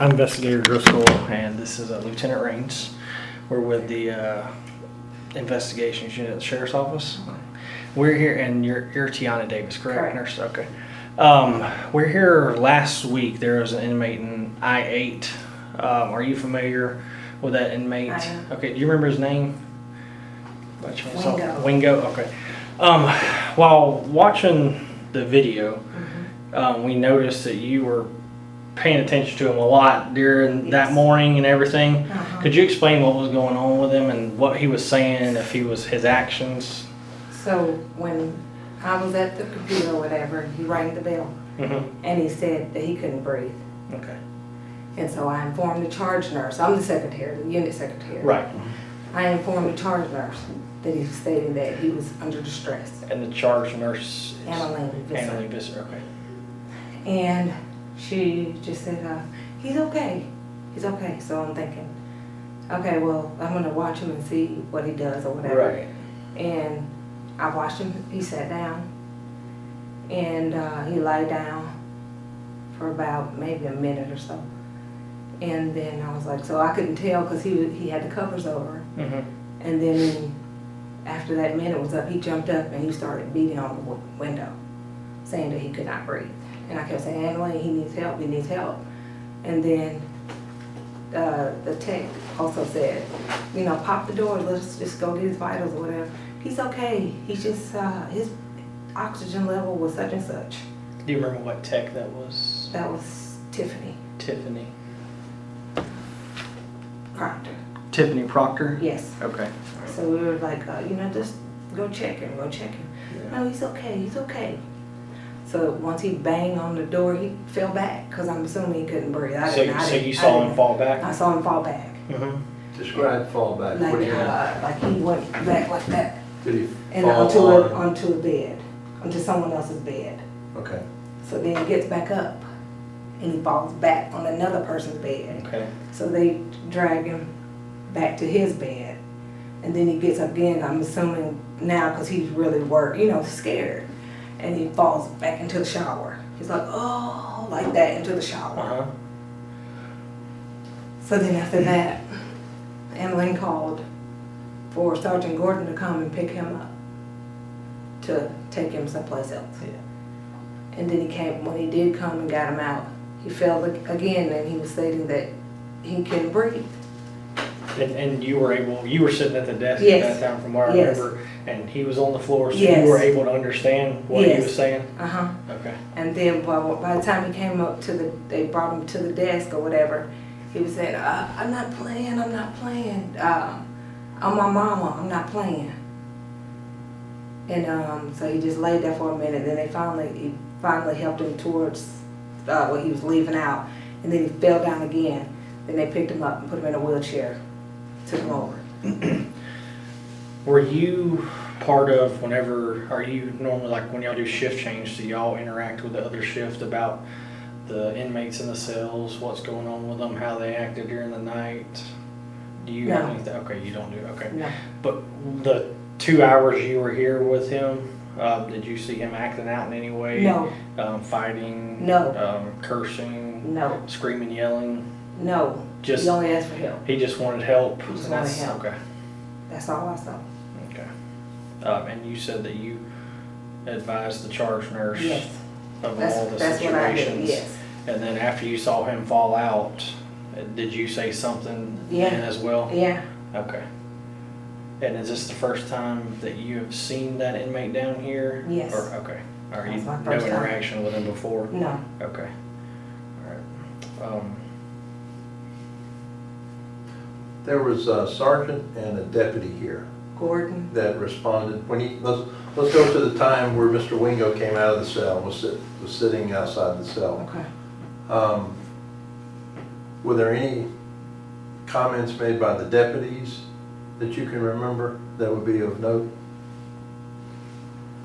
I'm Investigator Driscoll, and this is Lieutenant Raines. We're with the Investigations Unit at the Sheriff's Office. We're here, and you're Tiana Davis, correct? Nurse? Okay. We're here last week. There was an inmate in I-8. Are you familiar with that inmate? I am. Okay. Do you remember his name? By chance? Wingo. Wingo. Okay. While watching the video, we noticed that you were paying attention to him a lot during that morning and everything. Could you explain what was going on with him and what he was saying, if he was his actions? So when I was at the computer or whatever, he rang the bell and he said that he couldn't breathe. Okay. And so I informed the charge nurse. I'm the secretary, the unit secretary. Right. I informed the charge nurse that he was stating that he was under distress. And the charge nurse is Annalee Visser. Okay. And she just said, he's okay. He's okay. So I'm thinking, okay, well, I'm going to watch him and see what he does or whatever. Right. And I watched him. He sat down. And he lay down for about maybe a minute or so. And then I was like, so I couldn't tell because he had the covers over. And then after that minute was up, he jumped up and he started beating on the window, saying that he could not breathe. And I kept saying, Annalee, he needs help, he needs help. And then the tech also said, you know, pop the door, let's just go get his vitals or whatever. He's okay. He's just, his oxygen level was such and such. Do you remember what tech that was? That was Tiffany. Tiffany. Proctor. Tiffany Proctor? Yes. Okay. So we were like, you know, just go check him, go check him. Yeah. No, he's okay, he's okay. So once he banged on the door, he fell back because I'm assuming he couldn't breathe. So you saw him fall back? I saw him fall back. Describe fall back. Like, What do you mean? like he went back like that. Did he And fall onto a bed, onto someone else's bed. Okay. So then he gets back up and he falls back on another person's bed. Okay. So they drag him back to his bed. And then he gets up again, I'm assuming now because he's really scared. And he falls back into the shower. He's like, oh, like that into the shower. So then after that, Emmeline called for Sergeant Gordon to come and pick him up to take him someplace else. Yeah. And then he came, when he did come and got him out, he fell again and he was stating that he couldn't breathe. And you were sitting at the desk Yes. at that time from what I Yes. remember, and he was on the floor, so Yes. you were able to understand what he Yes. was saying? Okay. And then by the time he came up they brought him to the desk or whatever, he was saying, I'm not playing. I'm my mama, I'm not playing. And so he just laid there for a minute, then he finally helped him towards where he was leaving out, and then he fell down again. Then they picked him up and put him in a wheelchair, took him over. Were you part of are you normally, like when y'all do shift change, do y'all interact with the other shift about the inmates in the cells, what's going on with them, how they acted during the night? Do you have anything? Okay, you don't do it. Okay. No. But the 2 hours you were here with him, did you see him acting out in any way? No. Fighting? No. Cursing? No. Screaming, yelling? No. Just, he only asked for help. He just wanted help? He just wanted help. Okay. That's all I saw. Okay. And you said that you advised the charge nurse Yes. of That's all the what I did, situations? yes. And then after you saw him fall out, did you say something then as well? Yeah. Okay. And is this the first time that you have seen that inmate down here? Yes. Or, okay. Are you That's my no first time. interaction with him before? No. Okay. All right. There was a sergeant and a deputy here Gordon. that responded. Let's go to the time where Mr. Wingo came out of the cell, was sitting outside the cell. Okay. Were there any comments made by the deputies that you can remember that would be of note?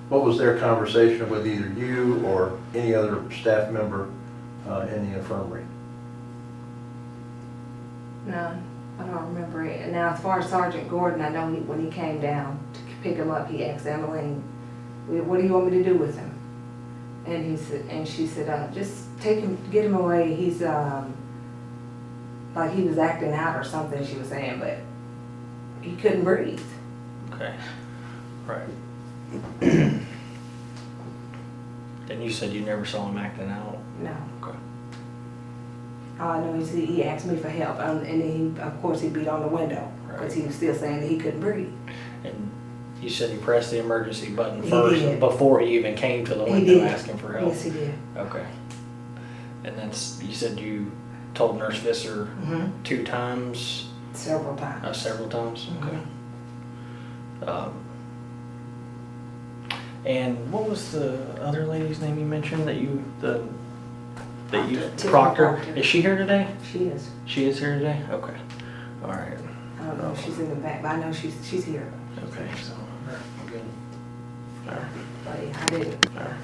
What was their conversation with either you or any other staff member in the infirmary? No, I don't remember it. Now, as far as Sergeant Gordon, I know when he came down to pick him up, he asked Emmeline, "What do you want me to do with him?" And she said, "Just take him, get him away. He's like he was acting out or something, she was saying, but he couldn't breathe. Okay. Right. And you said you never saw him acting out? No. Okay. All I know is he asked me for help, and then he, of course, he beat on the window because he was still saying that he couldn't breathe. And you said he pressed the emergency button He first did. before he even came to the He window did. asking for help? Yes, he did. Okay. And that's, you said you told Nurse Visser 2 times? Several times. Several times? Mhm. Okay. And what was the other lady's name you mentioned that you, Tiffany Proctor? Proctor. Is she here today? She is. She is here today? Okay. All right. I don't know if she's in the back, but I know she's here. Okay, so, good. All right. But yeah, I didn't. All right.